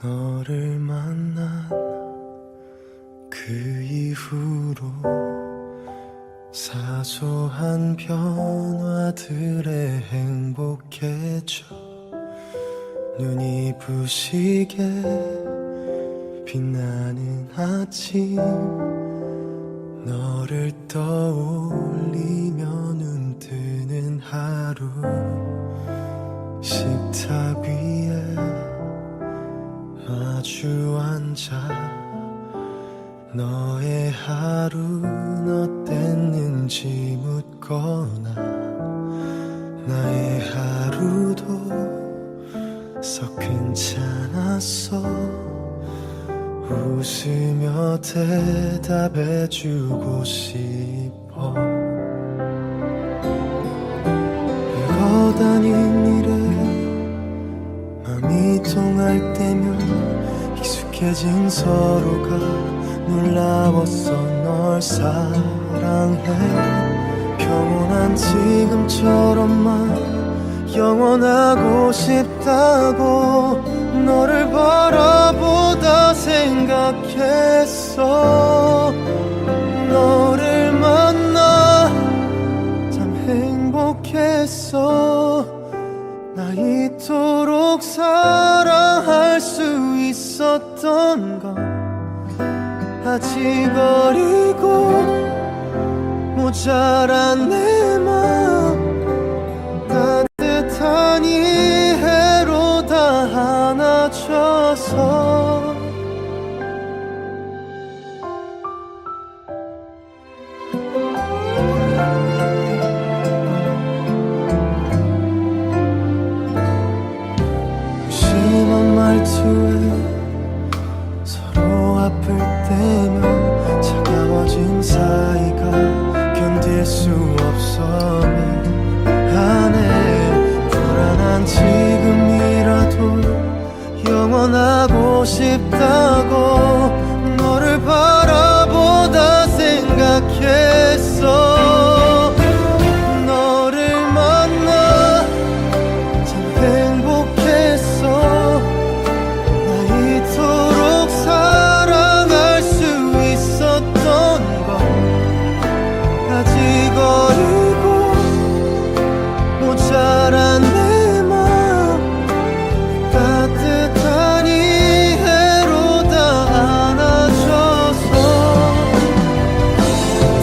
너를 만난 그 이후로 사소한 변화들에 행복해져. 눈이 부시게 빛나는 아침, 너를 떠올리며 눈 뜨는 하루. 식탁 위에 마주 앉아 너의 하루는 어땠는지 묻거나, 나의 하루도 썩 괜찮았어. 웃으며 대답해주고 싶어. 걸어다닌 일에 맘이 통할 때면 익숙해진 서로가 놀라웠어. 널 사랑해. 평온한 지금처럼만 영원하고 싶다고 너를 바라보다 생각했어. 너를 만나 참 행복했어. 나 이토록 사랑할 수 있었던 건 아직 어리고 모자란 내 마음 따뜻한 이해로 다 안아줘서. 무심한 말투에 서로 아플 때면 차가워진 사이가 견딜 수 없어. 미안해. 불안한 지금이라도 영원하고 싶다고 너를 바라보다 생각했어. 너를 만나 참 행복했어. 나 이토록 사랑할 수 있었던 건 아직 어리고 모자란 내 마음 따뜻한 이해로 다 안아줘서.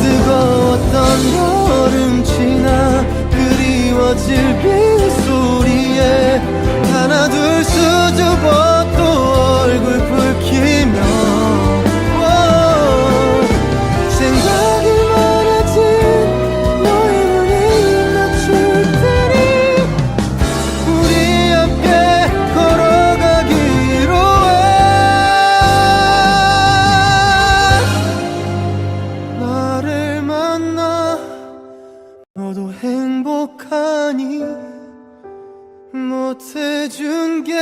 뜨거웠던 여름 지나 그리워질 빗소리에 하나 둘 수줍어 또 얼굴 붉히며 생각이 많아진 너의 눈에 입 맞출 테니 우리 함께 걸어가기로 해. 나를 만나 너도 행복하니? 못해준 게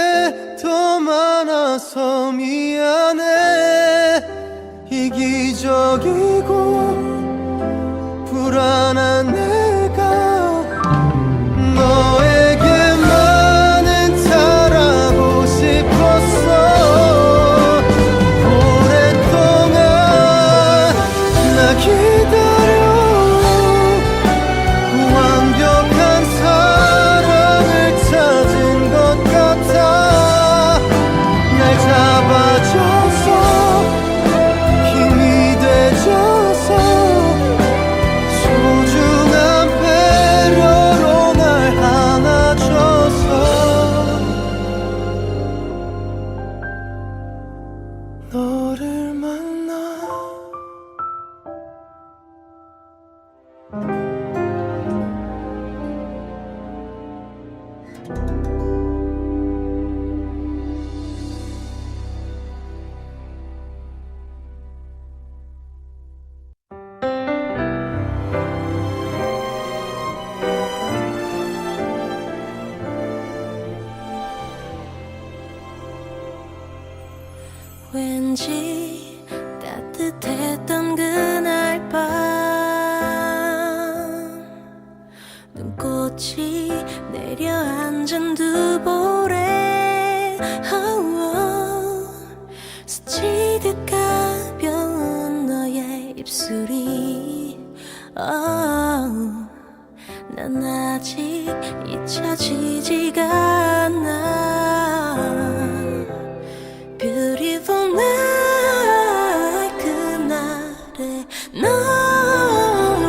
더 많아서 미안해. 이기적이고 불안한 내가 너에게만은 잘하고 싶었어. 오랫동안 나 기다려. 완벽한 사랑을 찾은 것 같아. 날 잡아줘서 힘이 돼줘서 소중한 배려로 날 안아줘서. 너를 만나 왠지 따뜻했던 그날 밤 눈꽃이 내려앉은 두 볼에 난 아직 잊혀지지가 않아. Beautiful night 그날의 널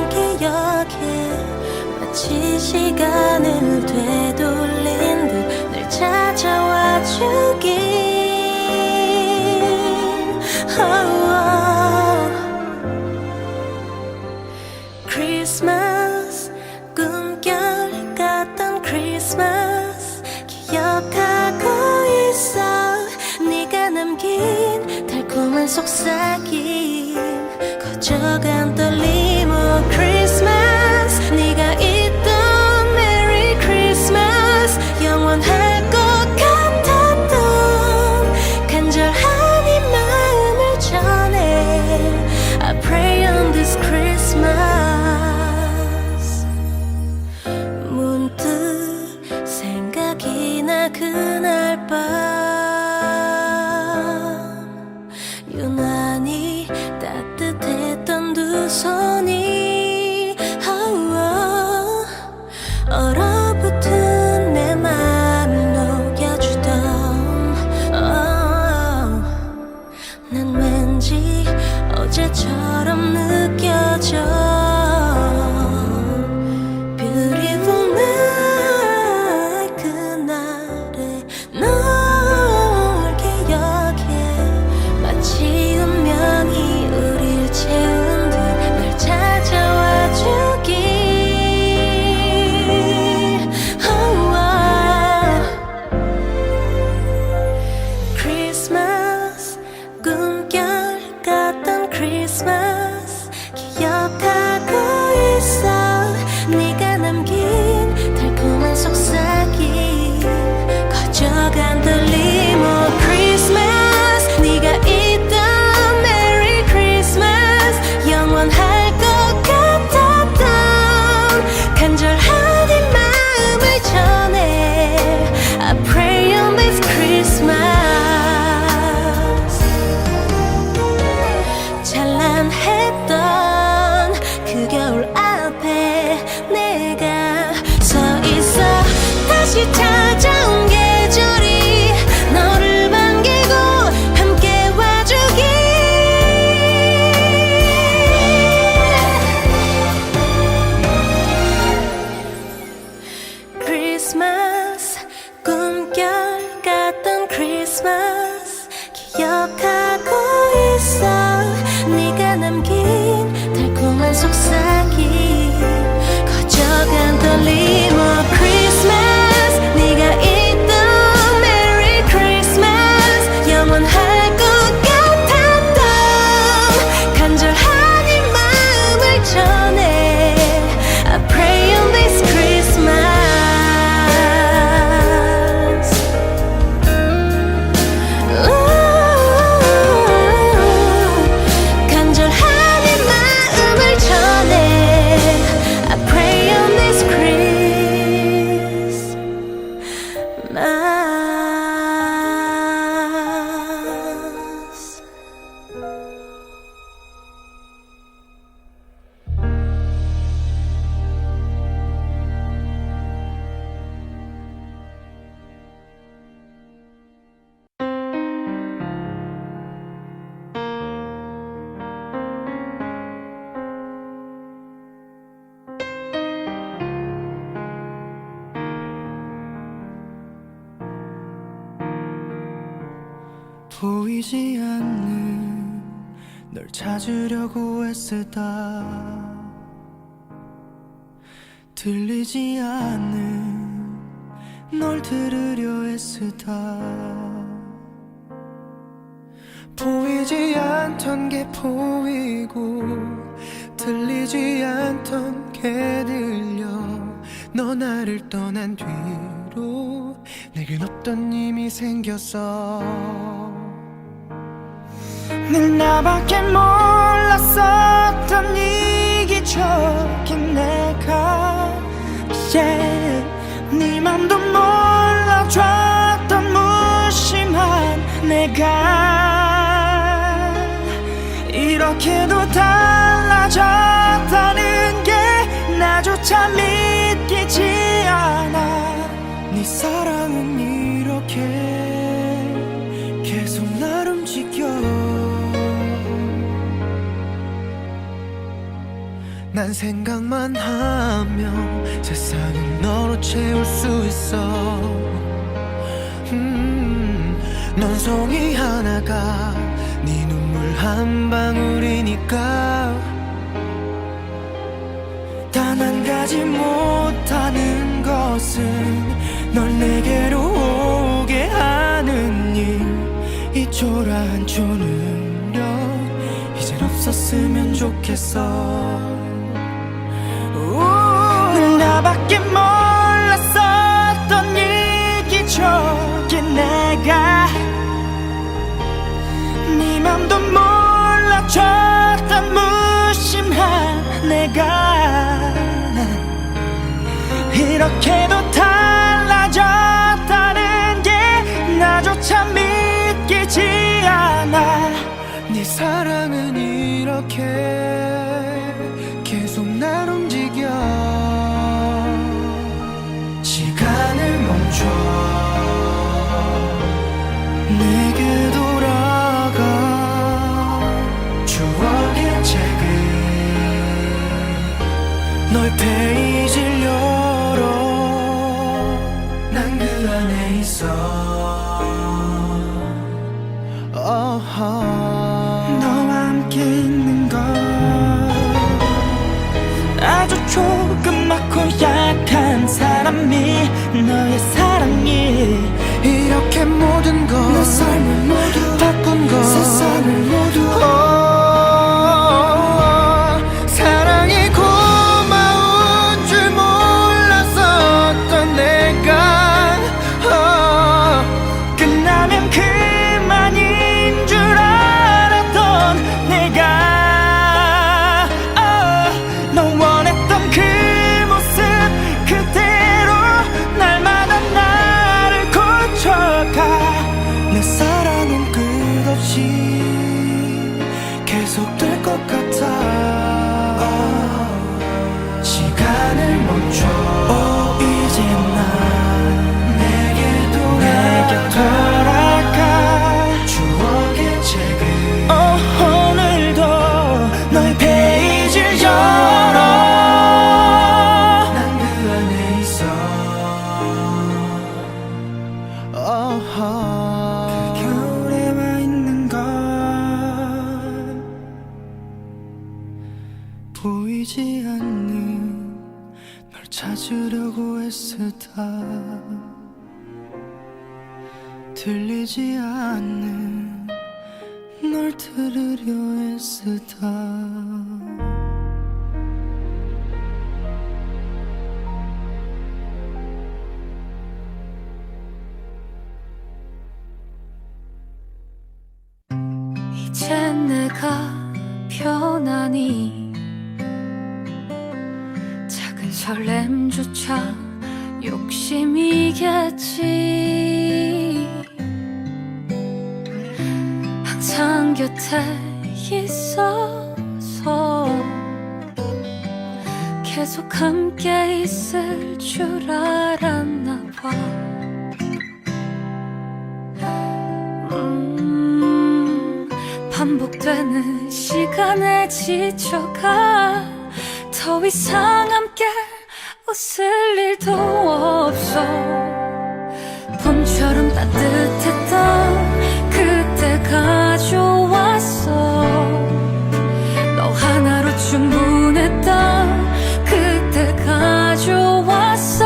기억해. 마치 시간을 되돌린 듯 늘 찾아와 주길. 크리스마스 꿈결 같던 크리스마스 기억하고 있어. 네가 남긴 달콤한 속삭임 커져간 떨림. Oh 크리스마스 네가 있던 메리 크리스마스 영원할 것 같았던 간절한 이 마음을 전해. I pray on this Christmas. 문득 생각이 나 그날 밤 유난히 따뜻했던 두 손이 얼어붙은 내 맘을 녹여주던 난 왠지 어제처럼 느껴져. Beautiful night 그날의 널 기억해. 마치 운명이 우릴 채운 듯 날 찾아와 주길. 크리스마스 꿈결 같던 크리스마스 기억하고 있어. 네가 남긴 달콤한 속삭임 커져간 떨림. Oh 크리스마스 네가 있던 메리 크리스마스 영원할 것 같았던 간절한 이 마음을 전해. I pray on this Christmas. 찬란했던 그 겨울 앞에 내가 서 있어. 다시 찾아온 계절이 너를 반기고 함께 와주길. 크리스마스 꿈결 같던 크리스마스 기억하고 있어. 네가 남긴 달콤한 속삭임 커져간 떨림. Oh 크리스마스 네가 있던 메리 크리스마스 영원할 것 같았던 간절한 이 마음을 전해. I pray on this Christmas. 간절한 이 마음을 전해. I pray on this Christmas. 보이지 않는 널 찾으려고 애쓰다 들리지 않는 널 들으려 애쓰다 보이지 않던 게 보이고 들리지 않던 게 들려 너 나를 떠난 뒤로 내겐 없던 힘이 생겼어 늘 나밖에 몰랐었던 이기적인 내가 yeah. 네 맘도 몰라줬던 무심한 내가 이렇게도 달라졌다는 게 나조차 믿기지 않아. 네 사랑은 이렇게 계속 날 움직여. 난 생각만 하면 세상은 너로 채울 수 있어. 넌 송이 하나가 네 눈물 한 방울이니까. 단 한 가지 못하는 것은 널 내게로 오게 하는 일. 이 초라한 초능력 이젠 없었으면 좋겠어. 늘 나밖에 몰랐었던 이기적인 내가 네 맘도 몰라줬던 무심한 내가 이렇게도 달라졌다는 게 나조차 믿기지 않아. 네 사랑은 이렇게 계속 날 움직여. 시간을 멈춰 내게 돌아가. 추억의 책을 너의 페이지를 열어. 난 그 안에 있어. 너와 함께 있는 것 아주 조그맣고 약한 사람이 너의 사랑이 이렇게 모든 것 내 삶을 모두 바꾼 것 세상을 모두 사랑이 고마운 줄 몰랐었던 내가 끝나면 그만인 줄 알았던 내가 너 원했던 그 모습 그대로 날마다 나를 고쳐가. 내 사랑은 끝없이 계속될 것 같아. 시간을 멈춰 이제 난 내게 돌아가. 추억의 책을 오늘도 너의 페이지를 열어. 난 그 안에 있어. 그 겨울에 와 있는 것 보이지 않는 널 찾으려고 애쓰다. 들리지 않는 널 들으려 애쓰다. 이젠 내가 편하니 작은 설렘조차 욕심이겠지. 항상 곁에 있어서 계속 함께 있을 줄 알았나 봐. 반복되는 시간에 지쳐가 더 이상 함께 웃을 일도 없어. 봄처럼 따뜻했던 그때가 좋았어. 너 하나로 충분했던 그때가 좋았어.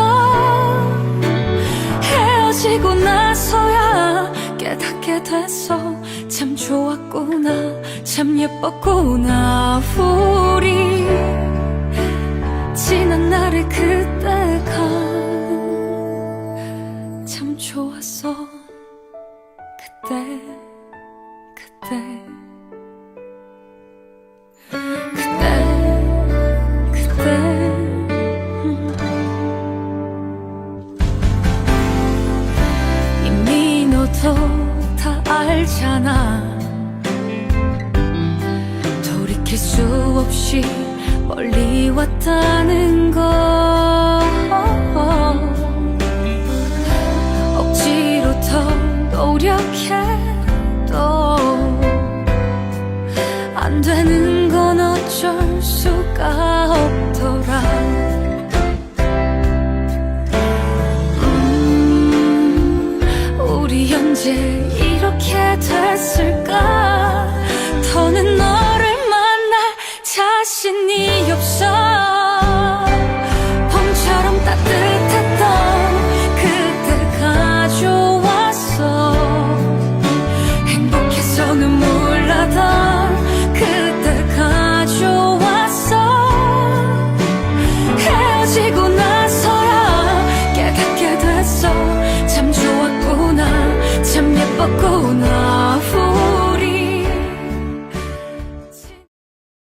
헤어지고 나서야 깨닫게 됐어. 참 좋았구나, 참 예뻤구나. 우리 지난 날의 그때가 참 좋았어. 그때 이미 너도 다 알잖아. 돌이킬 수 없이 멀리 왔다는 걸.